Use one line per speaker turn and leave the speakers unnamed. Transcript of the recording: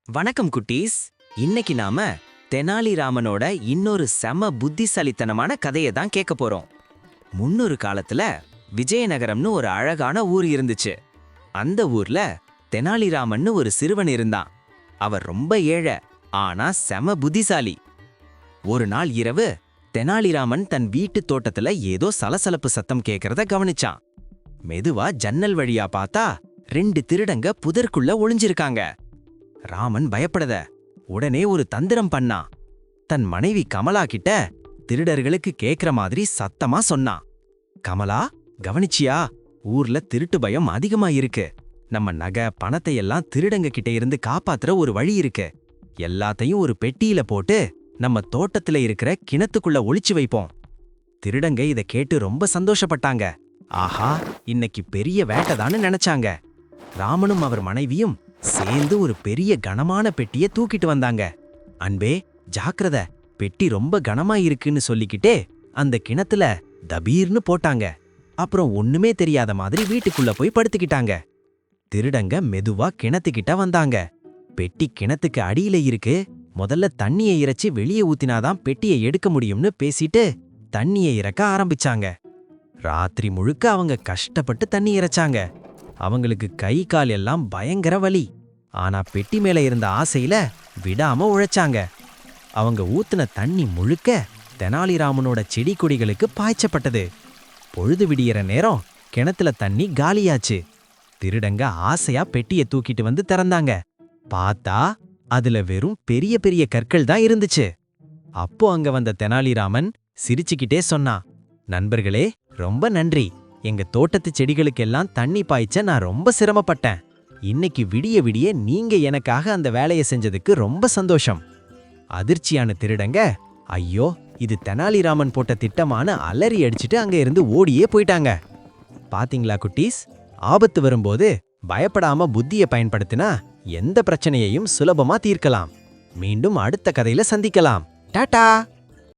வணக்கம் குட்டீஸ். இன்னைக்கு நாம தெனாலிராமனோட இன்னொரு செம புத்திசாலித்தனமான கதையை தான் கேட்க போறோம். முன்னொரு காலத்துல விஜயநகரம்னு ஒரு அழகான ஊர் இருந்துச்சு. அந்த ஊர்ல தெனாலிராமன்னு ஒரு சிறுவன் இருந்தான். அவர் ரொம்ப ஏழை, ஆனா செம புத்திசாலி. ஒரு நாள் இரவு தெனாலிராமன் தன் வீட்டு தோட்டத்துல ஏதோ சலசலப்பு சத்தம் கேட்கறத கவனிச்சான். மெதுவா ஜன்னல் வழியா பார்த்தா 2 திருடங்க புதற்குள்ள ஒளிஞ்சிருக்காங்க. ராமன் பயப்படத உடனே ஒரு தந்திரம் பண்ணான். தன் மனைவி கமலா கிட்ட திருடர்களுக்கு கேக்குற மாதிரி சத்தமா சொன்னான். கமலா, கவனிச்சியா? ஊர்ல திருட்டு பயம் அதிகமா இருக்கு. நம்ம நகை பணத்தை எல்லாம் திருடங்க கிட்ட இருந்து காப்பாத்துற ஒரு வழி இருக்கு. எல்லாத்தையும் ஒரு பெட்டியில போட்டு நம்ம தோட்டத்துல இருக்கிற கிணத்துக்குள்ள ஒளிச்சு வைப்போம். திருடங்க இத கேட்டு ரொம்ப சந்தோஷப்பட்டாங்க. ஆஹா, இன்னைக்கு பெரிய வேட்டைதான்னு நினைச்சாங்க. ராமனும் அவர் மனைவியும் சேர்ந்து ஒரு பெரிய கனமான பெட்டியை தூக்கிட்டு வந்தாங்க. அன்பே, ஜாக்கிரத, பெட்டி ரொம்ப கனமா இருக்குன்னு சொல்லிக்கிட்டே அந்த கிணத்துல தபீர்னு போட்டாங்க. அப்புறம் ஒண்ணுமே தெரியாத மாதிரி வீட்டுக்குள்ள போய் படுத்துக்கிட்டாங்க. திருடங்க மெதுவா கிணத்துக்கிட்ட வந்தாங்க. பெட்டி கிணத்துக்கு அடியில இருக்கு. முதல்ல தண்ணியை இறைச்சி வெளியே ஊத்தினாதான் பெட்டியை எடுக்க முடியும்னு பேசிட்டு தண்ணியை இறக்க ஆரம்பிச்சாங்க. ராத்திரி முழுக்க அவங்க கஷ்டப்பட்டு தண்ணி இறைச்சாங்க. அவங்களுக்கு கை கால் எல்லாம் பயங்கர வலி. ஆனா பெட்டி மேல இருந்த ஆசையில விடாம உழைச்சாங்க. அவங்க ஊத்துன தண்ணி முழுக்க தெனாலிராமனோட செடி கொடிகளுக்கு பாய்ச்சப்பட்டது. பொழுது விடியற நேரம் கிணத்துல தண்ணி காலியாச்சு. திருடங்க ஆசையா பெட்டியை தூக்கிட்டு வந்து திறந்தாங்க. பார்த்தா அதுல வெறும் பெரிய பெரிய கற்கள் தான் இருந்துச்சு. அப்போ அங்க வந்த தெனாலிராமன் சிரிச்சுக்கிட்டே சொன்னான், நண்பர்களே, ரொம்ப நன்றி. எங்க தோட்டத்து செடிகளுக்கெல்லாம் தண்ணி பாய்ச்ச நான் ரொம்ப சிரமப்பட்டேன். இன்னைக்கு விடிய விடிய நீங்க எனக்காக அந்த வேலையை செஞ்சதுக்கு ரொம்ப சந்தோஷம். அதிர்ச்சியான திருடங்க, ஐயோ, இது தெனாலிராமன் போட்ட திட்டமான அலறி அடிச்சுட்டு அங்க இருந்து ஓடியே போயிட்டாங்க. பாத்தீங்களா குட்டீஸ், ஆபத்து வரும்போது பயப்படாம புத்தியை பயன்படுத்தினா எந்த பிரச்சனையையும் சுலபமா தீர்க்கலாம். மீண்டும் அடுத்த கதையில சந்திக்கலாம். டாடா.